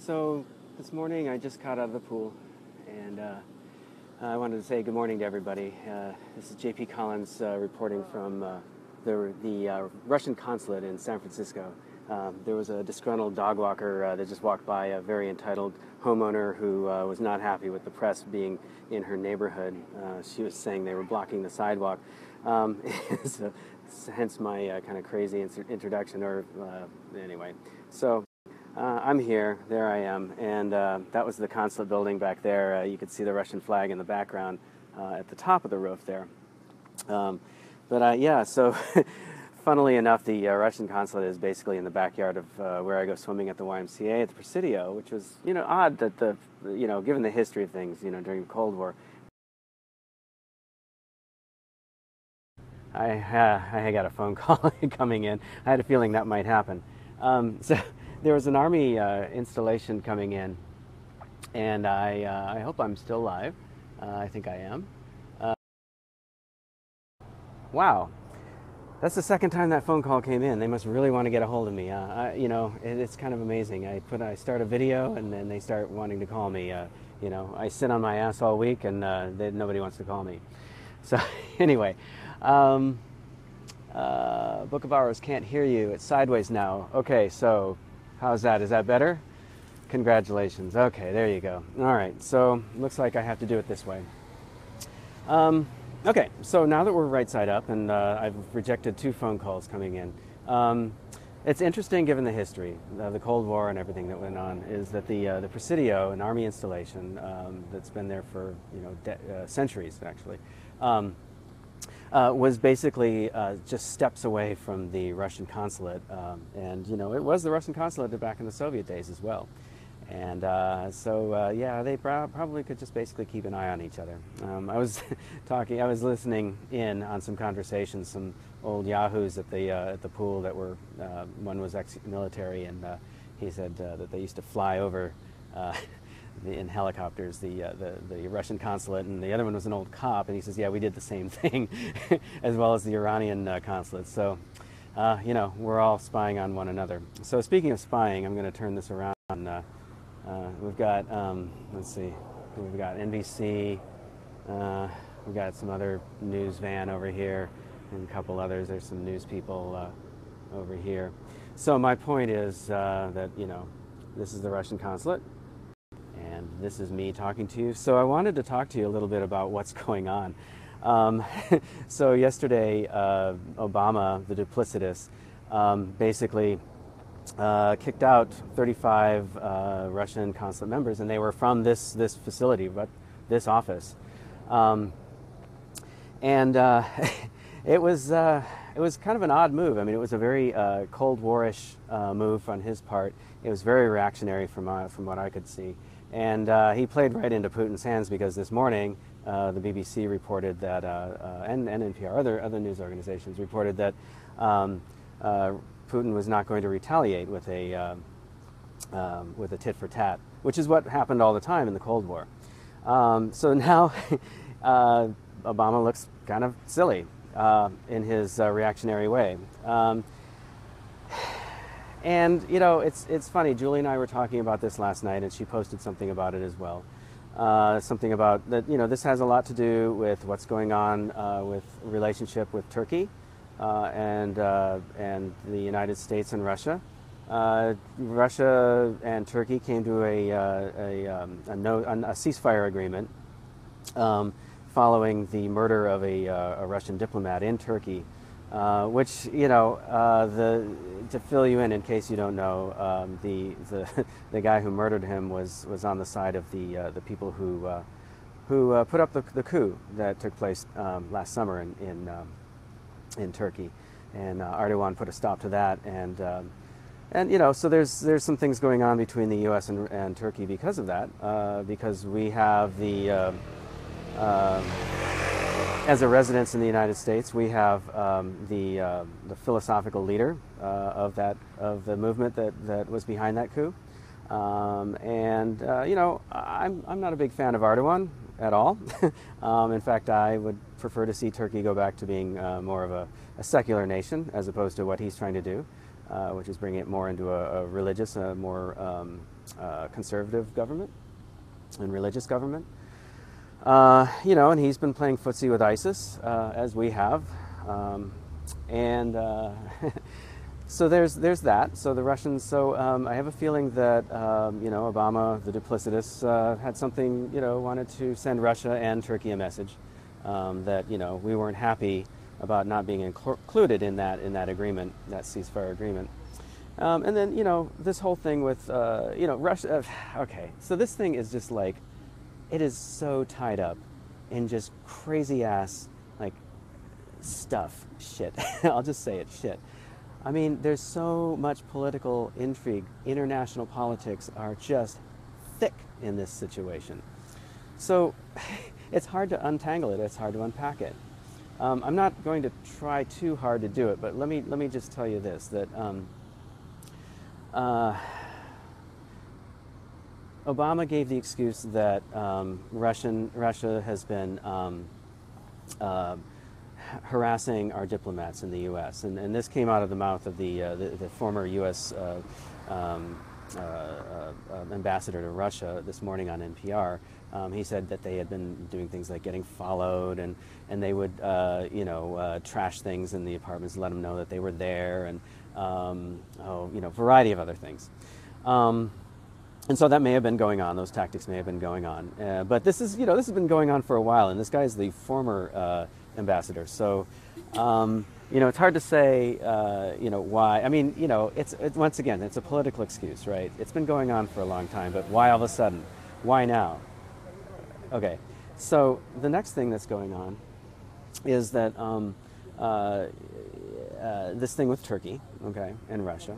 So this morning I just got out of the pool, and I wanted to say good morning to everybody. This is J.P. Collins reporting from the Russian Consulate in San Francisco. There was a disgruntled dog walker that just walked by, a very entitled homeowner who was not happy with the press being in her neighborhood. She was saying they were blocking the sidewalk. So, hence my kind of crazy introduction, anyway. So I'm here, there I am, and that was the consulate building back there. You could see the Russian flag in the background at the top of the roof there. Yeah, so funnily enough, the Russian consulate is basically in the backyard of where I go swimming at the YMCA at the Presidio, which was, odd that given the history of things, during the Cold War. I got a phone call coming in. I had a feeling that might happen. So there was an Army installation coming in, and I hope I'm still live. I think I am. Wow. That's the second time that phone call came in. They must really want to get a hold of me. It's kind of amazing. I start a video, and then they start wanting to call me. I sit on my ass all week, and nobody wants to call me. So anyway, Book of Hours can't hear you. It's sideways now. Okay, so how's that? Is that better? Congratulations. Okay, there you go. All right, so looks like I have to do it this way. Okay, so now that we're right side up, and I've rejected 2 phone calls coming in, it's interesting given the history, the Cold War and everything that went on, is that the Presidio, an Army installation that's been there for centuries actually, was basically just steps away from the Russian consulate, and it was the Russian consulate back in the Soviet days as well. And yeah, they probably could just basically keep an eye on each other. I was listening in on some conversations, some old yahoos at the pool that were, one was ex-military, and he said that they used to fly over in helicopters the Russian consulate, and the other one was an old cop, and he says, yeah, we did the same thing, as well as the Iranian consulate. So, we're all spying on one another. So speaking of spying, I'm going to turn this around. We've got, let's see, we've got NBC, we've got some other news van over here, and a couple others. There's some news people over here. So my point is that, this is the Russian consulate, and this is me talking to you. So I wanted to talk to you a little bit about what's going on. So yesterday, Obama, the duplicitous, basically kicked out 35 Russian consulate members, and they were from this facility, but this office, and it was kind of an odd move. I mean, it was a very Cold War-ish move on his part. It was very reactionary from what I could see, and he played right into Putin's hands, because this morning the BBC reported that, and NPR, other news organizations reported that Putin was not going to retaliate with a tit for tat, which is what happened all the time in the Cold War. So now Obama looks kind of silly in his reactionary way. And it's funny. Julie and I were talking about this last night, and she posted something about it as well. Something about that. This has a lot to do with what's going on with relationship with Turkey. And the United States and Russia. Russia and Turkey came to a ceasefire agreement following the murder of a Russian diplomat in Turkey, which to fill you in case you don't know, the guy who murdered him was on the side of the people who put up the coup that took place last summer in Turkey, and Erdogan put a stop to that, and so there's some things going on between the U.S. and Turkey because of that, because we have as a residence in the United States, we have the philosophical leader of the movement that was behind that coup, I'm not a big fan of Erdogan at all. In fact, I would prefer to see Turkey go back to being more of a secular nation, as opposed to what he's trying to do, which is bringing it more into a religious, more conservative government and religious government. And he's been playing footsie with ISIS, as we have. And so there's that. So the Russians. So I have a feeling that Obama, the duplicitous, had something. Wanted to send Russia and Turkey a message that we weren't happy about not being included in that agreement, that ceasefire agreement. And then this whole thing with Russia. Okay, so this thing is just like, it is so tied up in just crazy ass shit. I'll just say it, shit. I mean, there's so much political intrigue. International politics are just thick in this situation. So it's hard to untangle it. It's hard to unpack it. I'm not going to try too hard to do it, but let me just tell you this, that Obama gave the excuse that Russia has been harassing our diplomats in the U.S. And this came out of the mouth of the former U.S. Ambassador to Russia this morning on NPR. He said that they had been doing things like getting followed, and they would trash things in the apartments, let them know that they were there, and variety of other things. And so that may have been going on. Those tactics may have been going on. But this has been going on for a while, and this guy is the former ambassador. So, it's hard to say, why. I mean, it's once again, it's a political excuse, right? It's been going on for a long time, but why all of a sudden? Why now? Okay, so the next thing that's going on is that this thing with Turkey, okay, and Russia.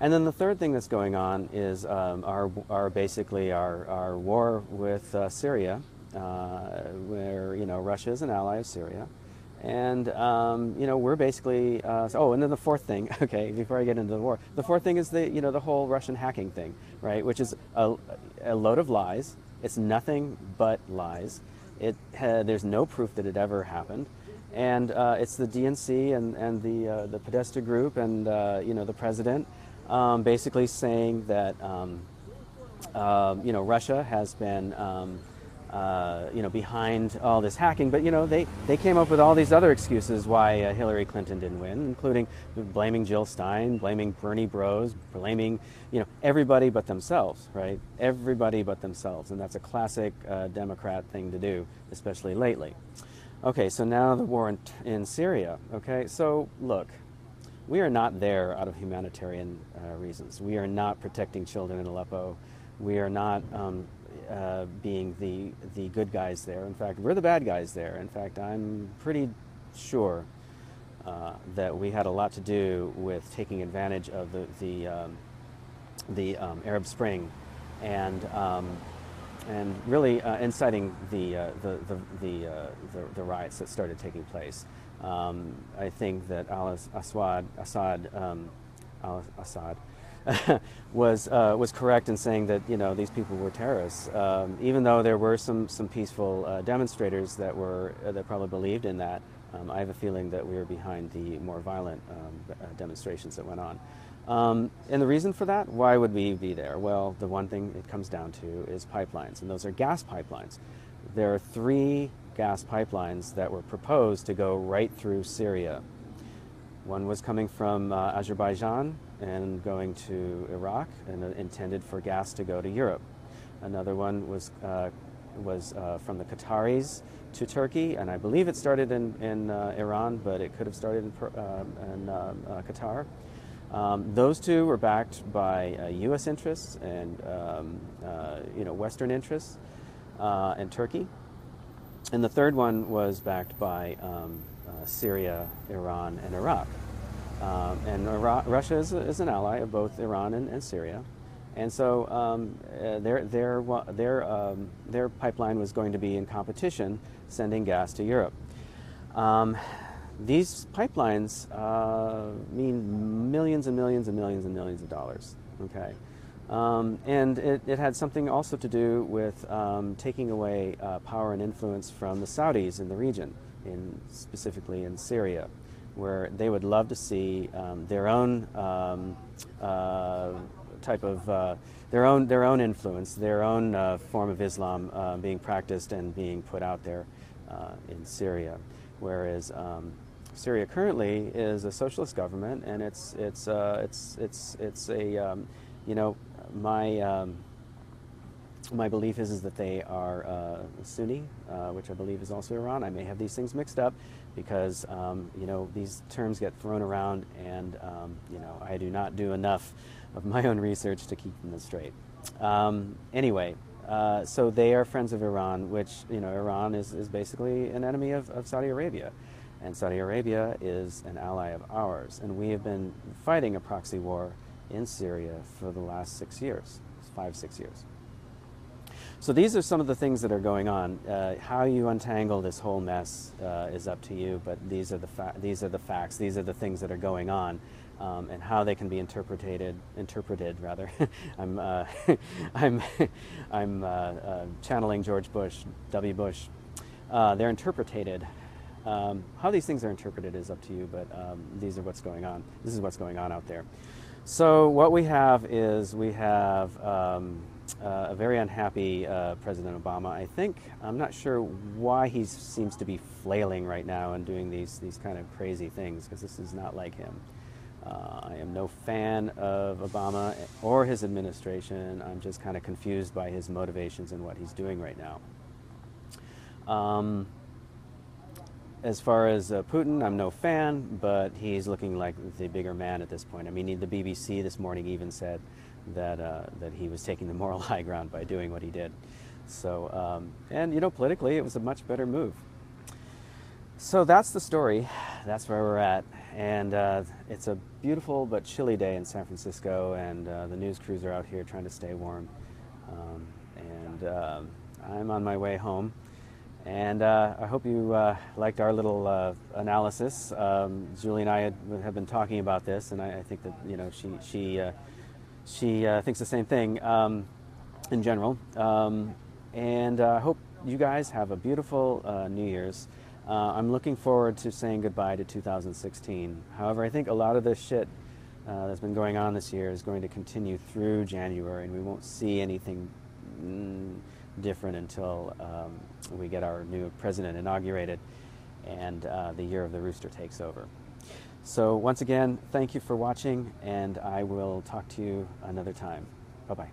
And then the third thing that's going on is our war with Syria, where Russia is an ally of Syria, and we're basically. And then the fourth thing, okay, before I get into the war, the fourth thing is the whole Russian hacking thing, right? Which is a load of lies. It's nothing but lies. There's no proof that it ever happened. And it's the DNC and the Podesta group and the president. Basically saying that Russia has been behind all this hacking, but they came up with all these other excuses why Hillary Clinton didn't win, including blaming Jill Stein, blaming Bernie Bros, blaming everybody but themselves, right? Everybody but themselves, and that's a classic Democrat thing to do, especially lately. Okay, so now the war in Syria. Okay, so look. We are not there out of humanitarian reasons. We are not protecting children in Aleppo. We are not being the good guys there. In fact, we're the bad guys there. In fact, I'm pretty sure that we had a lot to do with taking advantage of the Arab Spring and really inciting the riots that started taking place. I think that Assad was correct in saying that these people were terrorists, even though there were some peaceful demonstrators that probably believed in that. I have a feeling that we were behind the more violent demonstrations that went on. And the reason for that, why would we be there? Well, the one thing it comes down to is pipelines, and those are gas pipelines. There are 3 gas pipelines that were proposed to go right through Syria. One was coming from Azerbaijan and going to Iraq and intended for gas to go to Europe. Another one was from the Qataris to Turkey, and I believe it started in Iran, but it could have started in Qatar. Those 2 were backed by U.S. interests and Western interests and Turkey. And the third one was backed by Syria, Iran, and Iraq. Russia is an ally of both Iran and Syria, and so their pipeline was going to be in competition, sending gas to Europe. These pipelines mean millions and millions and millions and millions of dollars. Okay. And it had something also to do with taking away power and influence from the Saudis in the region, specifically in Syria, where they would love to see their own type of their own influence, their own form of Islam being practiced and being put out there in Syria, whereas Syria currently is a socialist government, and it's a you know, my belief is that they are Sunni, which I believe is also Iran. I may have these things mixed up because you know, these terms get thrown around, and you know, I do not do enough of my own research to keep them straight. Anyway, so they are friends of Iran, which, you know, Iran is basically an enemy of Saudi Arabia. And Saudi Arabia is an ally of ours. And we have been fighting a proxy war in Syria for the last 6 years, 5-6 years. So these are some of the things that are going on. How you untangle this whole mess is up to you, but these are the facts, these are the things that are going on, and how they can be interpreted rather. I'm channeling George Bush, W. Bush. They're interpreted. How these things are interpreted is up to you, but these are what's going on. This is what's going on out there. So what we have is a very unhappy President Obama. I'm not sure why he seems to be flailing right now and doing these kind of crazy things, because this is not like him. I am no fan of Obama or his administration. I'm just kind of confused by his motivations and what he's doing right now. As far as Putin, I'm no fan, but he's looking like the bigger man at this point. I mean, the BBC this morning even said that he was taking the moral high ground by doing what he did. So, and you know, politically, it was a much better move. So that's the story. That's where we're at. And it's a beautiful but chilly day in San Francisco, and the news crews are out here trying to stay warm. I'm on my way home. And I hope you liked our little analysis. Julie and I have been talking about this, and I think that, you know, she thinks the same thing in general. And I hope you guys have a beautiful New Year's. I'm looking forward to saying goodbye to 2016. However, I think a lot of this shit that's been going on this year is going to continue through January, and we won't see anything different until we get our new president inaugurated and the year of the rooster takes over. So once again, thank you for watching, and I will talk to you another time. Bye-bye.